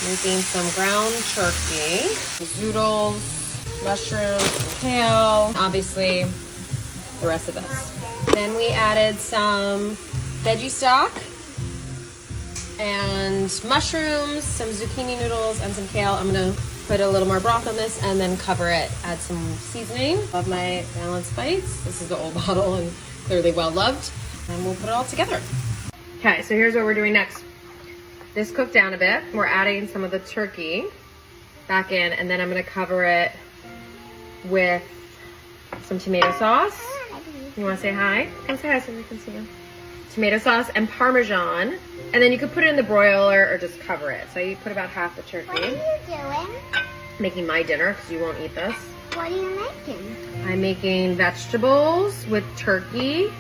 Making some ground turkey, zoodles, mushrooms, kale, obviously the rest of this. Then we added some veggie stock and mushrooms, some zucchini noodles, and some kale. I'm gonna put a little more broth on this and then cover it, add some seasoning. Love my balanced bites. This is the old bottle and clearly well loved. And we'll put it all together. Okay, so here's what we're doing next. This cooked down a bit. We're adding some of the turkey back in, and then I'm gonna cover it with some tomato sauce. You wanna say hi? Come say hi so we can see you. Tomato sauce and Parmesan. And then you could put it in the broiler or just cover it. So you put about half the turkey. What are you doing? Making my dinner because you won't eat this. What are you making? I'm making vegetables with turkey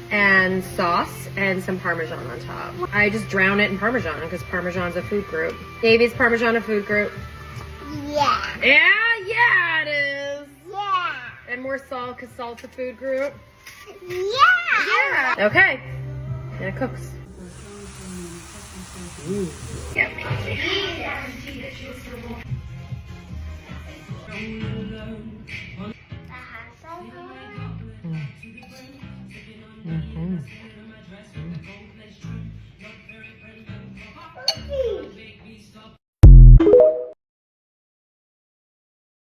and sauce and some Parmesan on top. I just drown it in Parmesan because Parmesan's a food group. Davey's Parmesan a food group? Yeah. Yeah, it is. Yeah. And more salt because salt's a food group? Yeah. Okay. And it cooks. Yummy.